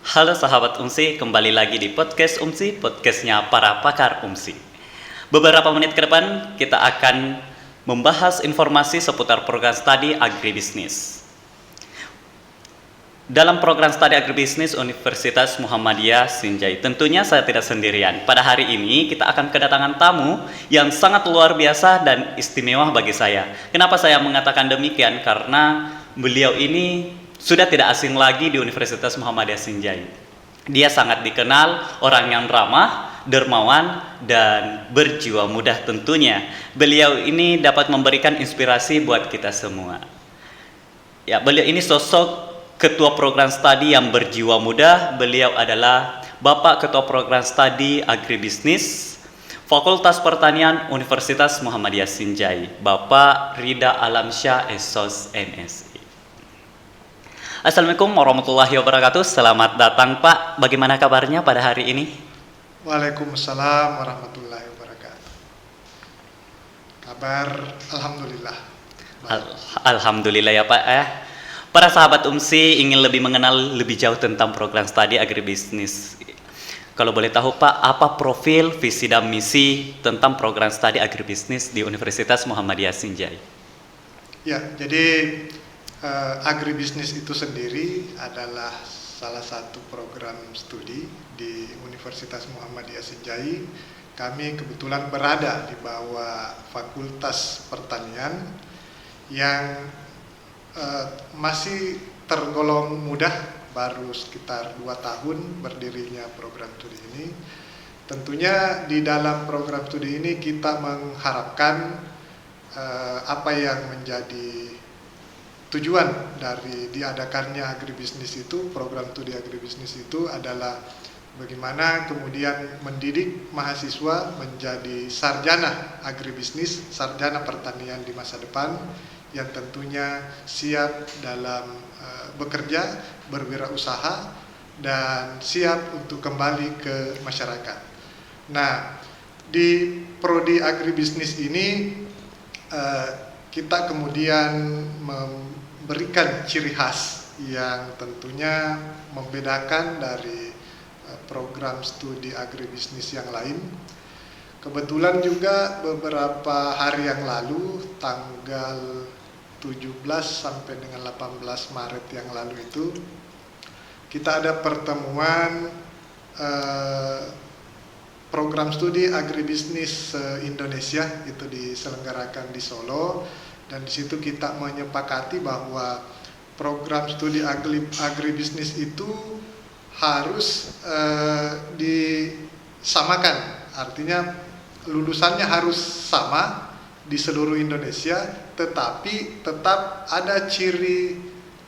Halo sahabat UMSI, kembali lagi di podcast UMSI, podcastnya para pakar UMSI. Beberapa menit ke depan kita akan membahas informasi seputar program studi agribisnis. Dalam program studi agribisnis Universitas Muhammadiyah Sinjai, tentunya saya tidak sendirian. Pada hari ini kita akan kedatangan tamu yang sangat luar biasa dan istimewa bagi saya. Kenapa saya mengatakan demikian? Karena beliau ini sudah tidak asing lagi di Universitas Muhammadiyah Sinjai. Dia sangat dikenal, orang yang ramah, dermawan, dan berjiwa muda tentunya. Beliau ini dapat memberikan inspirasi buat kita semua. Ya, beliau ini sosok Ketua Program Studi yang berjiwa muda. Beliau adalah Bapak Ketua Program Studi Agribisnis Fakultas Pertanian Universitas Muhammadiyah Sinjai, Bapak Rida Alamsyah SOS MSI. Assalamualaikum warahmatullahi wabarakatuh. Selamat datang Pak. Bagaimana kabarnya pada hari ini? Waalaikumsalam warahmatullahi wabarakatuh. Kabar alhamdulillah. Alhamdulillah ya Pak. Para sahabat UMSI ingin lebih mengenal lebih jauh tentang program studi agribisnis. Kalau boleh tahu Pak, apa profil, visi dan misi tentang program studi agribisnis di Universitas Muhammadiyah Sinjai? Ya, jadi agribisnis itu sendiri adalah salah satu program studi di Universitas Muhammadiyah Sinjai. Kami kebetulan berada di bawah Fakultas Pertanian yang masih tergolong mudah, baru sekitar 2 tahun berdirinya program studi ini. Tentunya di dalam program studi ini kita mengharapkan apa yang menjadi tujuan dari diadakannya agribisnis itu, program studi agribisnis itu adalah bagaimana kemudian mendidik mahasiswa menjadi sarjana agribisnis, sarjana pertanian di masa depan, yang tentunya siap dalam bekerja, berwirausaha, dan siap untuk kembali ke masyarakat. Nah, di prodi agribisnis ini kita kemudian memberikan ciri khas yang tentunya membedakan dari program studi agribisnis yang lain. Kebetulan juga beberapa hari yang lalu, tanggal 17 sampai dengan 18 Maret yang lalu itu, kita ada pertemuan program studi agribisnis Indonesia, itu diselenggarakan di Solo, dan di situ kita menyepakati bahwa program studi agribisnis itu harus disamakan, artinya lulusannya harus sama di seluruh Indonesia, tetapi tetap ada ciri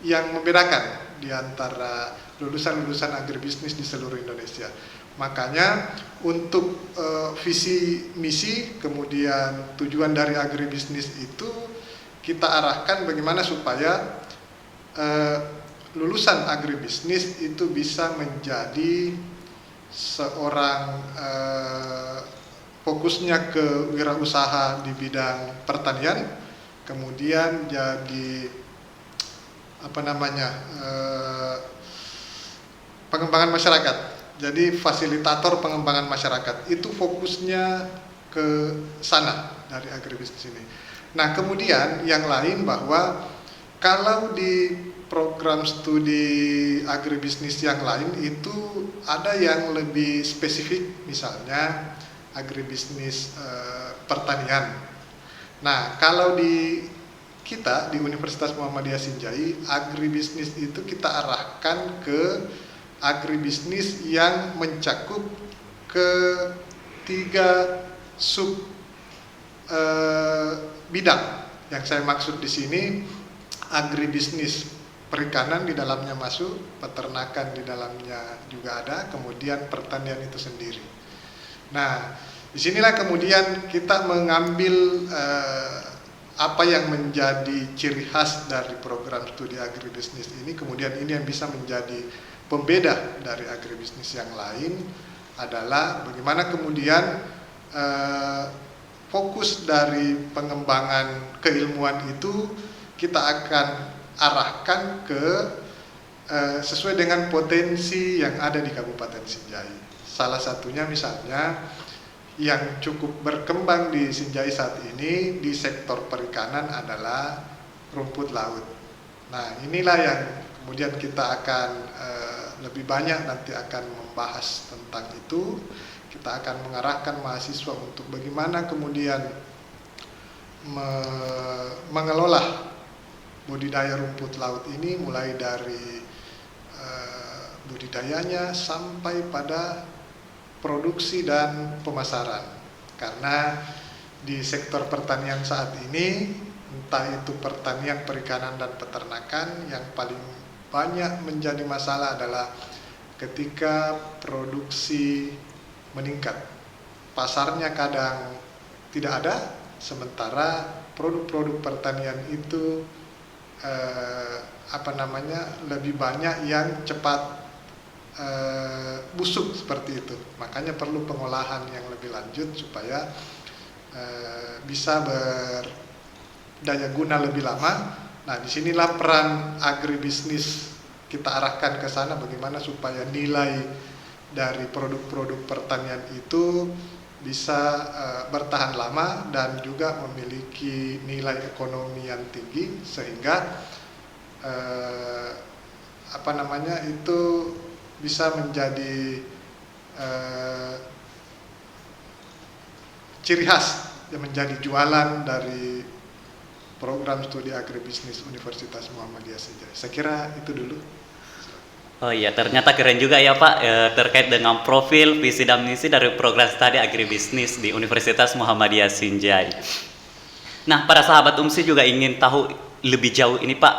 yang membedakan di antara lulusan-lulusan agribisnis di seluruh Indonesia. Makanya untuk visi misi kemudian tujuan dari agribisnis itu kita arahkan bagaimana supaya lulusan agribisnis itu bisa menjadi seorang fokusnya ke wirausaha di bidang pertanian, kemudian jadi pengembangan masyarakat, jadi fasilitator pengembangan masyarakat. Itu fokusnya ke sana dari agribisnis ini. Nah, kemudian yang lain bahwa kalau di program studi agribisnis yang lain itu ada yang lebih spesifik, misalnya agribisnis pertanian. Nah, kalau di kita di Universitas Muhammadiyah Sinjai, agribisnis itu kita arahkan ke agribisnis yang mencakup ke 3 sub bidang. Yang saya maksud di sini agribisnis perikanan di dalamnya masuk, peternakan di dalamnya juga ada, kemudian pertanian itu sendiri. Nah, disinilah kemudian kita mengambil apa yang menjadi ciri khas dari program studi agribisnis ini, kemudian ini yang bisa menjadi pembeda dari agribisnis yang lain adalah bagaimana kemudian fokus dari pengembangan keilmuan itu kita akan arahkan ke sesuai dengan potensi yang ada di Kabupaten Sinjai. Salah satunya misalnya yang cukup berkembang di Sinjai saat ini di sektor perikanan adalah rumput laut. Nah, inilah yang kemudian kita akan lebih banyak nanti akan membahas tentang itu. Kita akan mengarahkan mahasiswa untuk bagaimana kemudian mengelola budidaya rumput laut ini, mulai dari budidayanya sampai pada produksi dan pemasaran. Karena di sektor pertanian saat ini, entah itu pertanian, perikanan, dan peternakan, yang paling banyak menjadi masalah adalah ketika produksi meningkat, pasarnya kadang tidak ada, sementara produk-produk pertanian itu lebih banyak yang cepat busuk seperti itu. Makanya perlu pengolahan yang lebih lanjut supaya bisa berdaya guna lebih lama. Nah, disinilah peran agribisnis kita arahkan ke sana, bagaimana supaya nilai dari produk-produk pertanian itu bisa bertahan lama dan juga memiliki nilai ekonomi yang tinggi, sehingga itu bisa menjadi ciri khas yang menjadi jualan dari program studi agribisnis Universitas Muhammadiyah Sinjai. Saya kira itu dulu. Oh iya, ternyata keren juga ya Pak, terkait dengan profil, visi dan misi dari program studi agribisnis di Universitas Muhammadiyah Sinjai. Nah, para sahabat UMSI juga ingin tahu lebih jauh ini Pak,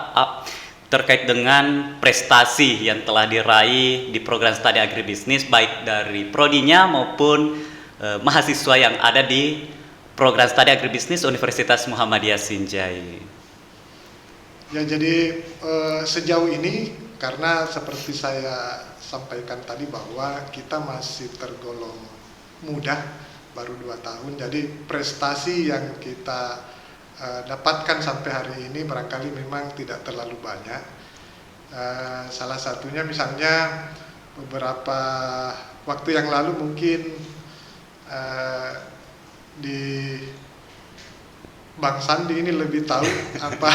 terkait dengan prestasi yang telah diraih di program studi agribisnis, baik dari prodinya maupun mahasiswa yang ada di program studi agribisnis Universitas Muhammadiyah Sinjai. Ya, jadi sejauh ini, karena seperti saya sampaikan tadi bahwa kita masih tergolong muda, baru 2 tahun, jadi prestasi yang kita dapatkan sampai hari ini barangkali memang tidak terlalu banyak. Salah satunya misalnya beberapa waktu yang lalu mungkin di Bang Sandi ini lebih tahu apa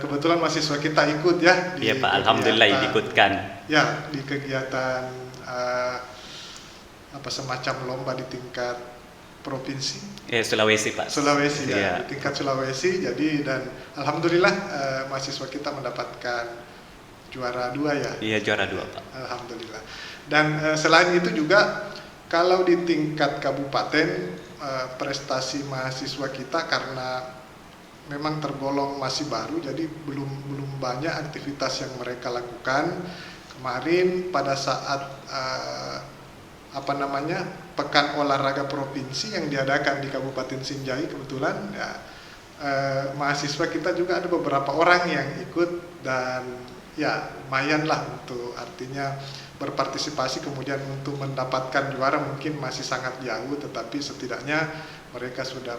kebetulan mahasiswa kita ikut ya. Iya Pak, alhamdulillah diikutkan. Ya, di kegiatan semacam lomba di tingkat provinsi. Sulawesi Pak. Sulawesi ya, Iya. di tingkat Sulawesi. Jadi dan alhamdulillah mahasiswa kita mendapatkan juara 2 ya. Iya, juara 2 Pak. Alhamdulillah. Dan selain itu juga kalau di tingkat kabupaten prestasi mahasiswa kita karena memang tergolong masih baru, jadi belum banyak aktivitas yang mereka lakukan. Kemarin pada saat Pekan Olahraga Provinsi yang diadakan di Kabupaten Sinjai, kebetulan ya, mahasiswa kita juga ada beberapa orang yang ikut, dan ya lumayan lah untuk artinya berpartisipasi, kemudian untuk mendapatkan juara mungkin masih sangat jauh, tetapi setidaknya mereka sudah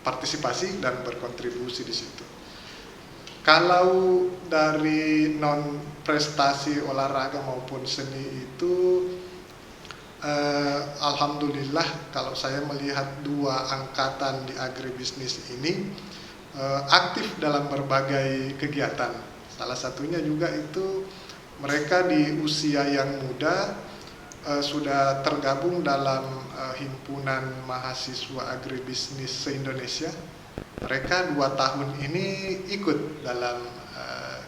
berpartisipasi dan berkontribusi di situ. Kalau dari non prestasi olahraga maupun seni itu, alhamdulillah kalau saya melihat 2 angkatan di agribisnis ini aktif dalam berbagai kegiatan. Salah satunya juga itu mereka di usia yang muda sudah tergabung dalam himpunan mahasiswa agribisnis se-Indonesia. Mereka 2 tahun ini ikut dalam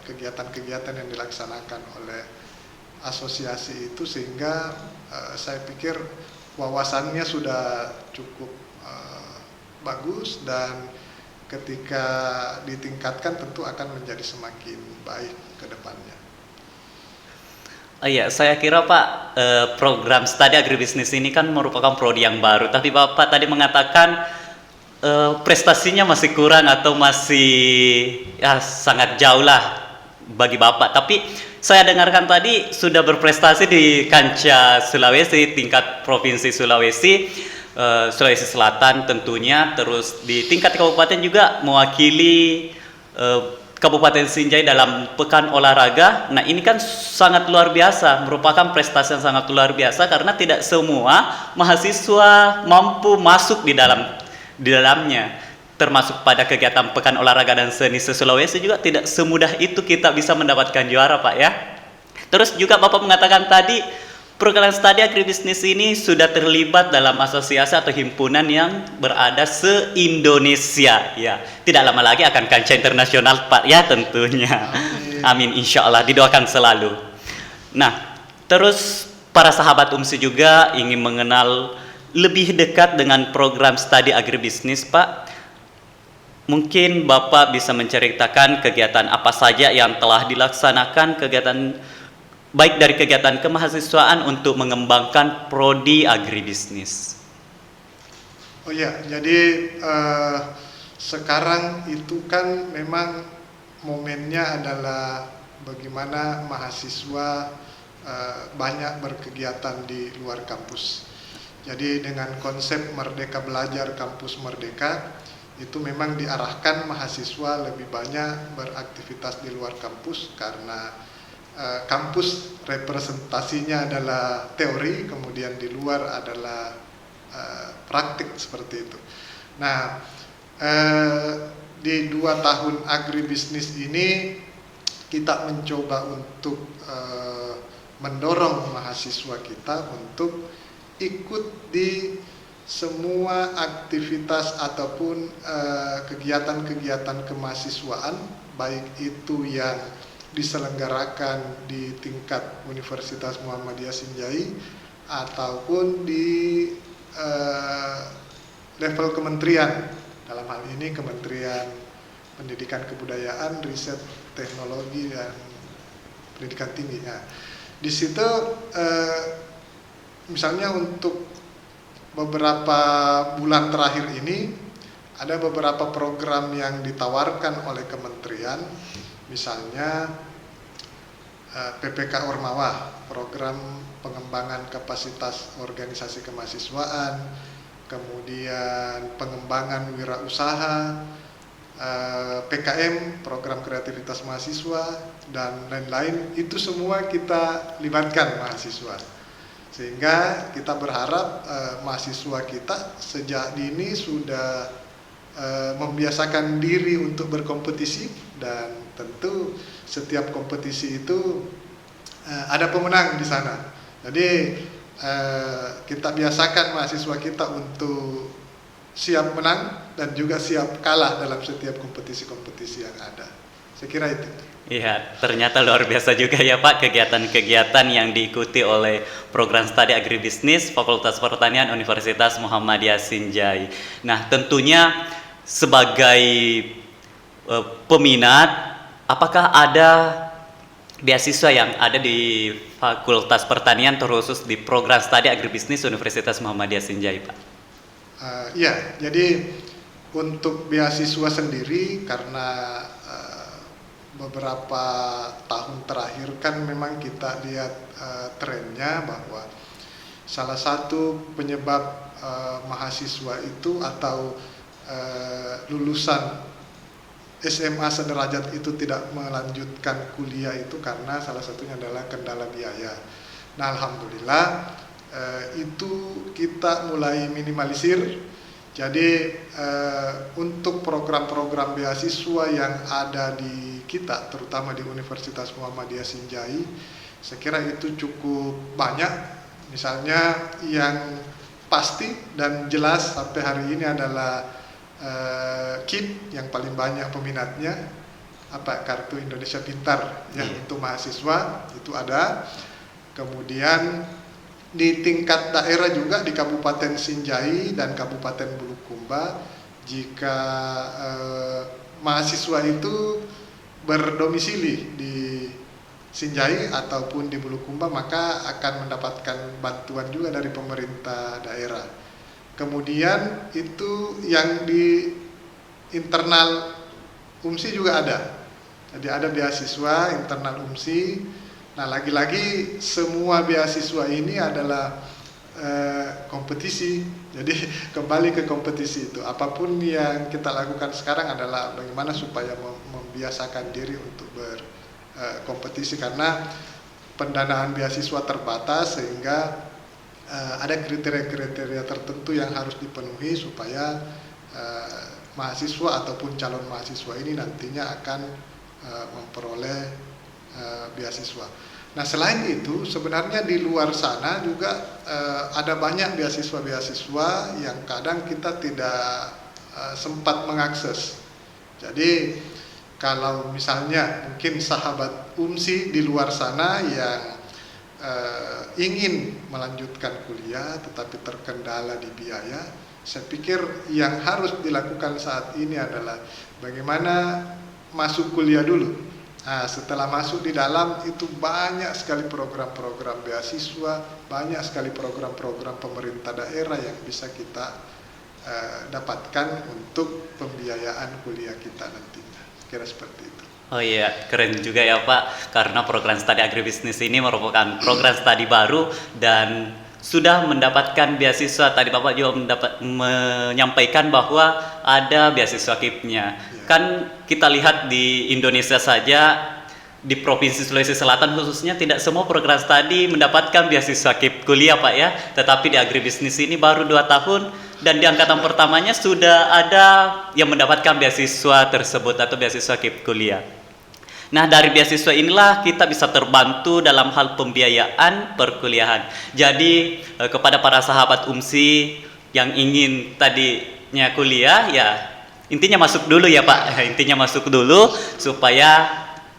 kegiatan-kegiatan yang dilaksanakan oleh asosiasi itu, sehingga saya pikir wawasannya sudah cukup bagus, dan ketika ditingkatkan tentu akan menjadi semakin baik ke depannya. Oh iya, saya kira Pak, program studi agribisnis ini kan merupakan prodi yang baru, tapi Bapak tadi mengatakan prestasinya masih kurang atau masih ya sangat jauh lah bagi Bapak. Tapi saya dengarkan tadi sudah berprestasi di kancah Sulawesi, tingkat provinsi Sulawesi, Sulawesi Selatan tentunya, terus di tingkat kabupaten juga mewakili Kabupaten Sinjai dalam Pekan Olahraga. Nah, ini kan sangat luar biasa, merupakan prestasi yang sangat luar biasa karena tidak semua mahasiswa mampu masuk di dalamnya. Termasuk pada kegiatan Pekan Olahraga dan Seni se-Sulawesi juga tidak semudah itu kita bisa mendapatkan juara, Pak ya. Terus juga Bapak mengatakan tadi program studi agribisnis ini sudah terlibat dalam asosiasi atau himpunan yang berada se-Indonesia. Ya, tidak lama lagi akan kancah internasional, Pak ya tentunya. Amin, insya Allah, didoakan selalu. Nah, terus para sahabat UMSI juga ingin mengenal lebih dekat dengan program studi agribisnis, Pak. Mungkin Bapak bisa menceritakan kegiatan apa saja yang telah dilaksanakan, kegiatan baik dari kegiatan kemahasiswaan untuk mengembangkan prodi agribisnis. Oh ya, jadi sekarang itu kan memang momennya adalah bagaimana mahasiswa banyak berkegiatan di luar kampus. Jadi dengan konsep Merdeka Belajar Kampus Merdeka, itu memang diarahkan mahasiswa lebih banyak beraktivitas di luar kampus karena kampus representasinya adalah teori, kemudian di luar adalah praktik seperti itu. Nah, di 2 tahun agribisnis ini kita mencoba untuk mendorong mahasiswa kita untuk ikut di semua aktivitas ataupun kegiatan-kegiatan kemahasiswaan, baik itu yang diselenggarakan di tingkat Universitas Muhammadiyah Sinjai ataupun di level kementerian, dalam hal ini Kementerian Pendidikan Kebudayaan, Riset Teknologi dan Pendidikan Tinggi. Nah, di situ misalnya untuk beberapa bulan terakhir ini ada beberapa program yang ditawarkan oleh kementerian. Misalnya PPK Ormawa, program pengembangan kapasitas organisasi kemahasiswaan, kemudian pengembangan wirausaha, PKM, program kreativitas mahasiswa, dan lain-lain. Itu semua kita libatkan mahasiswa, sehingga kita berharap mahasiswa kita sejak dini sudah membiasakan diri untuk berkompetisi, dan tentu setiap kompetisi itu ada pemenang di sana. Jadi kita biasakan mahasiswa kita untuk siap menang dan juga siap kalah dalam setiap kompetisi-kompetisi yang ada. Saya kira itu. Iya, ternyata luar biasa juga ya Pak kegiatan-kegiatan yang diikuti oleh program studi agribisnis Fakultas Pertanian Universitas Muhammadiyah Sinjai. Nah, tentunya sebagai peminat, apakah ada beasiswa yang ada di Fakultas Pertanian terkhusus di program studi agribisnis Universitas Muhammadiyah Sinjai, Pak? Ya, jadi untuk beasiswa sendiri karena beberapa tahun terakhir kan memang kita lihat trennya bahwa salah satu penyebab mahasiswa itu atau lulusan SMA sederajat itu tidak melanjutkan kuliah itu karena salah satunya adalah kendala biaya. Nah, alhamdulillah itu kita mulai minimalisir. Jadi untuk program-program beasiswa yang ada di kita, terutama di Universitas Muhammadiyah Sinjai, saya kira itu cukup banyak. Misalnya yang pasti dan jelas sampai hari ini adalah KIP yang paling banyak peminatnya, Kartu Indonesia Pintar yang untuk mahasiswa itu ada. Kemudian di tingkat daerah juga di Kabupaten Sinjai dan Kabupaten Bulukumba, jika mahasiswa itu berdomisili di Sinjai ataupun di Bulukumba, maka akan mendapatkan bantuan juga dari pemerintah daerah. Kemudian itu yang di internal UMSI juga ada. Jadi ada beasiswa internal UMSI. Nah, lagi-lagi semua beasiswa ini adalah kompetisi. Jadi kembali ke kompetisi itu. Apapun yang kita lakukan sekarang adalah bagaimana supaya membiasakan diri untuk berkompetisi, karena pendanaan beasiswa terbatas sehingga ada kriteria-kriteria tertentu yang harus dipenuhi supaya mahasiswa ataupun calon mahasiswa ini nantinya akan memperoleh beasiswa. Nah, selain itu sebenarnya di luar sana juga ada banyak beasiswa-beasiswa yang kadang kita tidak sempat mengakses. Jadi kalau misalnya mungkin sahabat UMSI di luar sana yang ingin melanjutkan kuliah tetapi terkendala di biaya, saya pikir yang harus dilakukan saat ini adalah bagaimana masuk kuliah dulu. Nah, setelah masuk di dalam itu banyak sekali program-program beasiswa, banyak sekali program-program pemerintah daerah yang bisa kita dapatkan untuk pembiayaan kuliah kita nantinya. Kira seperti itu. Oh iya, keren juga ya Pak, karena program studi agribisnis ini merupakan program studi baru dan sudah mendapatkan beasiswa. Tadi Bapak juga menyampaikan bahwa ada beasiswa KIP-nya. Kan kita lihat di Indonesia saja, di Provinsi Sulawesi Selatan khususnya tidak semua program studi mendapatkan beasiswa KIP kuliah Pak ya. Tetapi di agribisnis ini baru 2 tahun dan di angkatan pertamanya sudah ada yang mendapatkan beasiswa tersebut atau beasiswa KIP kuliah. Nah, dari beasiswa inilah kita bisa terbantu dalam hal pembiayaan perkuliahan. Jadi kepada para sahabat UMSI yang ingin tadinya kuliah, ya intinya masuk dulu ya Pak. Intinya masuk dulu supaya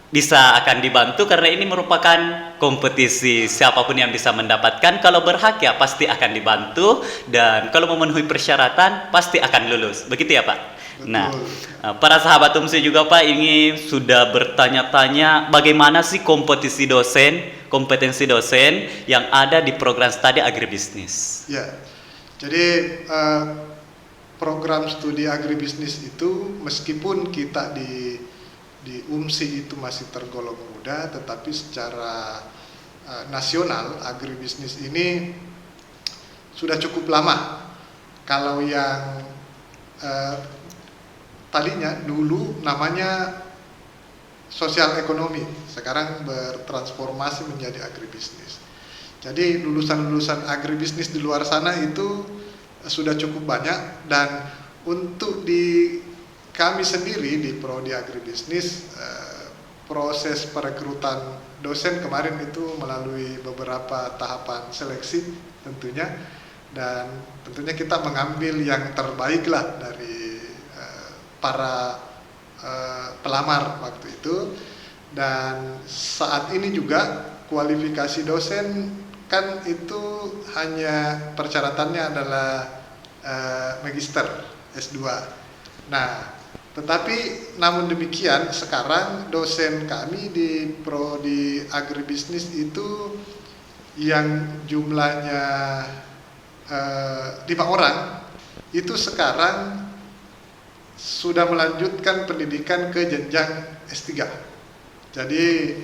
bisa akan dibantu, karena ini merupakan kompetisi. Siapapun yang bisa mendapatkan, kalau berhak ya pasti akan dibantu, dan kalau memenuhi persyaratan pasti akan lulus. Begitu ya Pak? Betul. Nah, para sahabat UMSI juga Pak, ini sudah bertanya-tanya bagaimana sih kompetensi dosen yang ada di program studi agribisnis. Ya, jadi program studi agribisnis itu meskipun kita di UMSI itu masih tergolong muda, tetapi secara nasional agribisnis ini sudah cukup lama. Kalau yang tadinya dulu namanya sosial ekonomi, sekarang bertransformasi menjadi agribisnis. Jadi lulusan-lulusan agribisnis di luar sana itu sudah cukup banyak, dan untuk di kami sendiri di Prodi Agribisnis proses perekrutan dosen kemarin itu melalui beberapa tahapan seleksi tentunya, dan tentunya kita mengambil yang terbaik lah dari para pelamar waktu itu. Dan saat ini juga kualifikasi dosen kan itu hanya persyaratannya adalah magister S2. Nah, tetapi namun demikian sekarang dosen kami di Prodi Agribisnis itu yang jumlahnya 5 orang itu sekarang sudah melanjutkan pendidikan ke jenjang S3. Jadi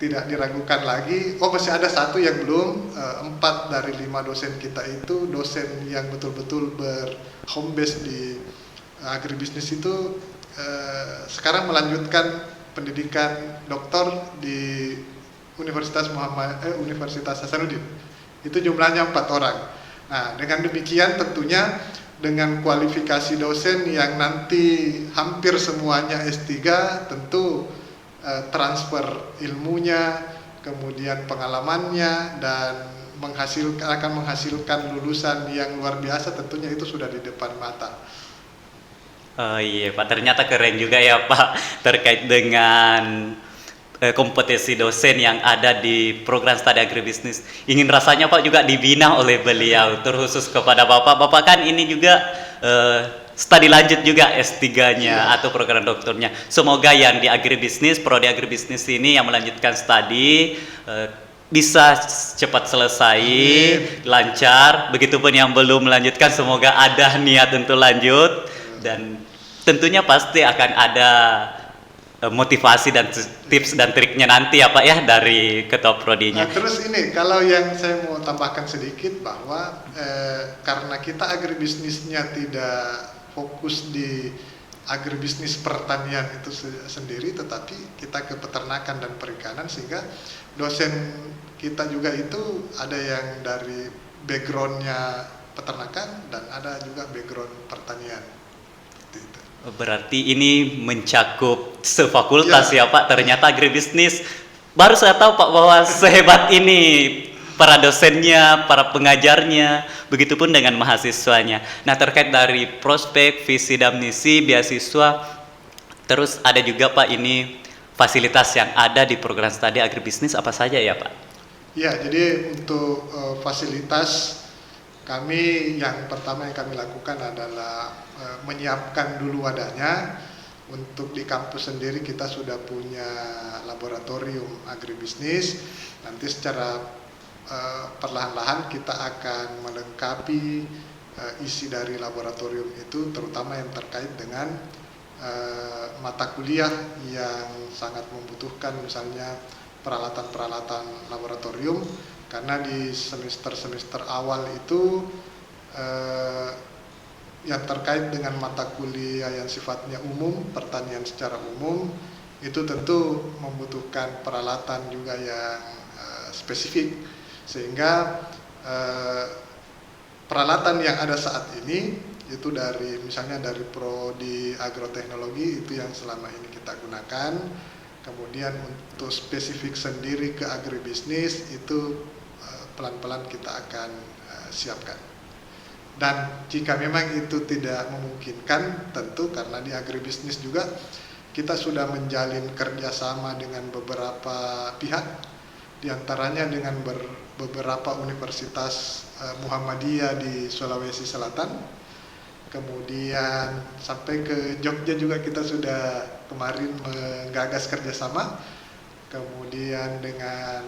tidak diragukan lagi. Oh, masih ada satu yang belum. 4 dari 5 dosen kita itu dosen yang betul-betul home base di agribisnis itu sekarang melanjutkan pendidikan doktor di Universitas Hasanuddin. Itu jumlahnya 4 orang. Nah, dengan demikian tentunya dengan kualifikasi dosen yang nanti hampir semuanya S3, tentu transfer ilmunya, kemudian pengalamannya, dan akan menghasilkan lulusan yang luar biasa, tentunya itu sudah di depan mata. Oh iya Pak, ternyata keren juga ya Pak terkait dengan kompetisi dosen yang ada di program studi agribisnis. Ingin rasanya Pak juga dibina oleh beliau, terkhusus kepada Bapak. Bapak kan ini juga studi lanjut juga S3-nya atau program doktornya. Semoga yang di agribisnis, prodi agribisnis ini yang melanjutkan studi bisa cepat selesai, lancar. Begitupun yang belum melanjutkan, semoga ada niat untuk lanjut, dan tentunya pasti akan ada motivasi dan tips dan triknya nanti ya Pak ya dari ketua prodinya. Nah, terus ini kalau yang saya mau tambahkan sedikit bahwa karena kita agribisnisnya tidak fokus di agribisnis pertanian itu sendiri, tetapi kita ke peternakan dan perikanan, sehingga dosen kita juga itu ada yang dari backgroundnya peternakan dan ada juga background pertanian. Gitu. Berarti ini mencakup sefakultas Ya. ya Pak, ternyata agribisnis. Baru saya tahu Pak bahwa sehebat ini para dosennya, para pengajarnya, begitupun dengan mahasiswanya. Nah, terkait dari prospek, visi dan misi beasiswa, terus ada juga Pak ini fasilitas yang ada di program studi agribisnis apa saja ya Pak? Ya, jadi untuk fasilitas kami yang pertama yang kami lakukan adalah menyiapkan dulu wadahnya. Untuk di kampus sendiri kita sudah punya laboratorium agribisnis. Nanti secara perlahan-lahan kita akan melengkapi isi dari laboratorium itu, terutama yang terkait dengan mata kuliah yang sangat membutuhkan misalnya peralatan-peralatan laboratorium, karena di semester-semester awal itu yang terkait dengan mata kuliah yang sifatnya umum, pertanian secara umum, itu tentu membutuhkan peralatan juga yang spesifik, sehingga peralatan yang ada saat ini itu dari misalnya dari prodi agroteknologi itu yang selama ini kita gunakan. Kemudian untuk spesifik sendiri ke agribisnis itu pelan-pelan kita akan siapkan. Dan jika memang itu tidak memungkinkan, tentu karena di agribisnis juga kita sudah menjalin kerjasama dengan beberapa pihak, diantaranya dengan beberapa universitas Muhammadiyah di Sulawesi Selatan, kemudian sampai ke Jogja juga kita sudah kemarin menggagas kerjasama, kemudian dengan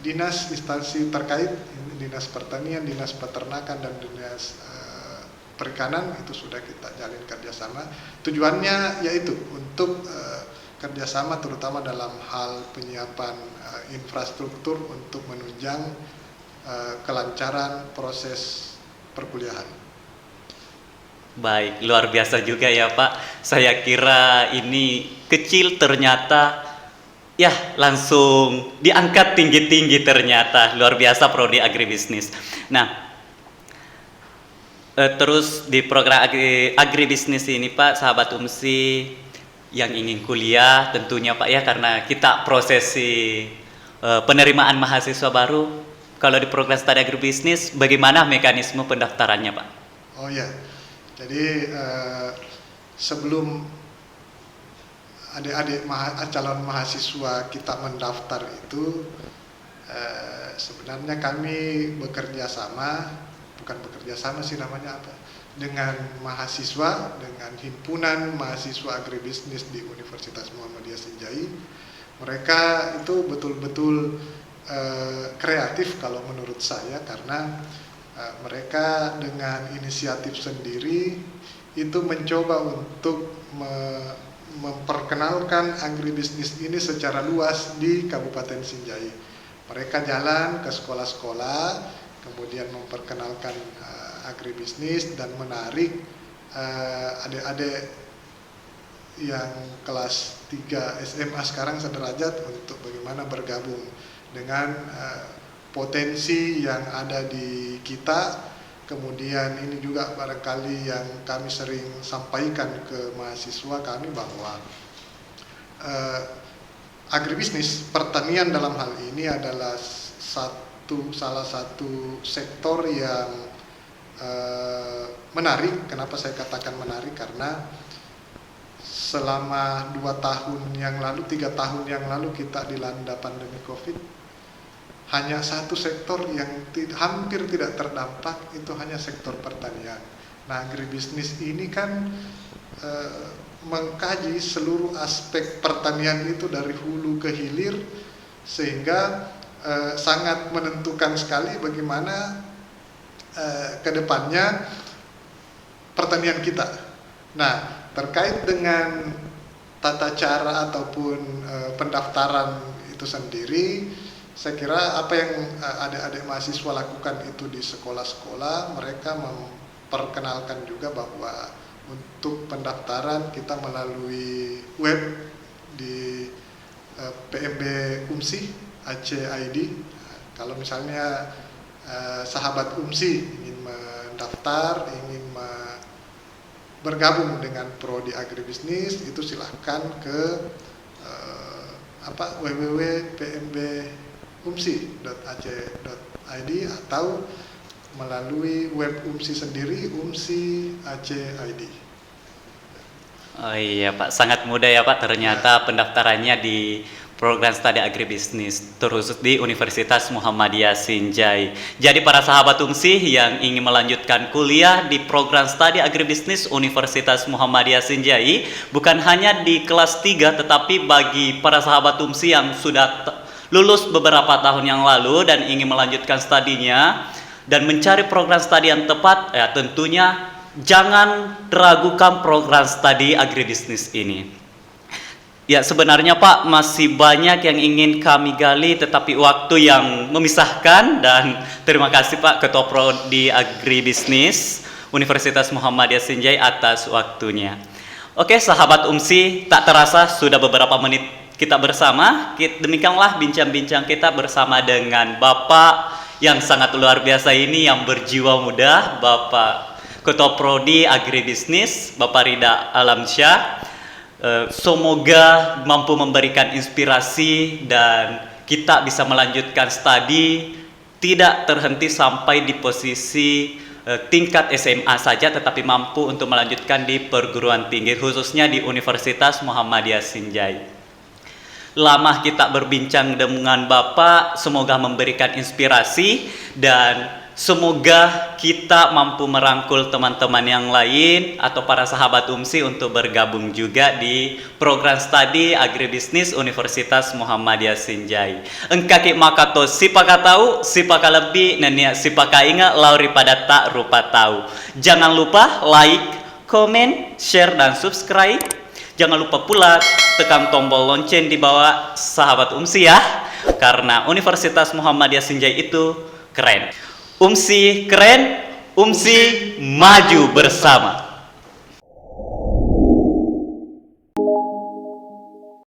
dinas instansi terkait, dinas pertanian, dinas peternakan, dan dinas perikanan itu sudah kita jalin kerjasama. Tujuannya yaitu untuk kerjasama terutama dalam hal penyiapan infrastruktur untuk menunjang kelancaran proses perkuliahan. Baik, luar biasa juga ya Pak. Saya kira ini kecil, ternyata ya langsung diangkat tinggi-tinggi, ternyata luar biasa prodi agribisnis. Nah, terus di program agribisnis ini Pak, sahabat UMSI yang ingin kuliah tentunya Pak ya, karena kita prosesi penerimaan mahasiswa baru. Kalau di program studi agribisnis, bagaimana mekanisme pendaftarannya Pak? Oh ya, jadi sebelum adik-adik calon mahasiswa kita mendaftar itu, sebenarnya kami bekerja sama, bukan bekerja sama sih namanya apa, dengan mahasiswa, dengan himpunan mahasiswa agribisnis di Universitas Muhammadiyah Sinjai. Mereka itu betul-betul kreatif kalau menurut saya, karena mereka dengan inisiatif sendiri itu mencoba untuk memperkenalkan agribisnis ini secara luas di Kabupaten Sinjai. Mereka jalan ke sekolah-sekolah, kemudian memperkenalkan agribisnis dan menarik adik-adik yang kelas 3 SMA sekarang sederajat untuk bagaimana bergabung dengan potensi yang ada di kita. Kemudian ini juga barangkali yang kami sering sampaikan ke mahasiswa kami, bahwa agribisnis pertanian dalam hal ini adalah salah satu sektor yang menarik. Kenapa saya katakan menarik? Karena selama 2 tahun yang lalu, 3 tahun yang lalu kita dilanda pandemi COVID, hanya satu sektor yang hampir tidak terdampak, itu hanya sektor pertanian. Nah, agribisnis ini kan mengkaji seluruh aspek pertanian itu dari hulu ke hilir, sehingga sangat menentukan sekali bagaimana ke depannya pertanian kita. Nah, terkait dengan tata cara ataupun pendaftaran itu sendiri, saya kira apa yang adik-adik mahasiswa lakukan itu di sekolah-sekolah, mereka memperkenalkan juga bahwa untuk pendaftaran kita melalui web di PMB UMSI Aceh ID. Kalau misalnya sahabat UMSI ingin mendaftar, ingin bergabung dengan prodi agribisnis, itu silahkan ke www.pmbumsi.aceh.id atau melalui web UMSI sendiri, UMSI Aceh ID. Oh iya Pak, sangat mudah ya Pak, ternyata pendaftarannya di program studi agribisnis terkhusus di Universitas Muhammadiyah Sinjai. Jadi para sahabat UMSI yang ingin melanjutkan kuliah di program studi agribisnis Universitas Muhammadiyah Sinjai, bukan hanya di kelas 3, tetapi bagi para sahabat UMSI yang sudah lulus beberapa tahun yang lalu dan ingin melanjutkan studinya dan mencari program studi yang tepat, ya tentunya jangan ragukan program studi agribisnis ini. Ya sebenarnya Pak, masih banyak yang ingin kami gali, tetapi waktu yang memisahkan. Dan terima kasih Pak Ketua Prodi Agribisnis Universitas Muhammadiyah Sinjai atas waktunya. Oke sahabat UMSI, tak terasa sudah beberapa menit kita bersama. Demikianlah bincang-bincang kita bersama dengan Bapak yang sangat luar biasa ini, yang berjiwa muda, Bapak Ketua Prodi Agribisnis, Bapak Rida Alamsyah. Semoga mampu memberikan inspirasi dan kita bisa melanjutkan studi, tidak terhenti sampai di posisi tingkat SMA saja, tetapi mampu untuk melanjutkan di perguruan tinggi, khususnya di Universitas Muhammadiyah Sinjai. Lama kita berbincang dengan Bapak, semoga memberikan inspirasi dan semoga kita mampu merangkul teman-teman yang lain atau para sahabat UMSI untuk bergabung juga di program studi agribisnis Universitas Muhammadiyah Sinjai. Engkaki makato sipaka tahu, sipaka lebih, nenia sipaka ingat, lauri pada tak rupa tahu. Jangan lupa like, komen, share, dan subscribe. Jangan lupa pula tekan tombol lonceng di bawah sahabat UMSI ya, karena Universitas Muhammadiyah Sinjai itu keren. UMSI keren, UMSI maju bersama.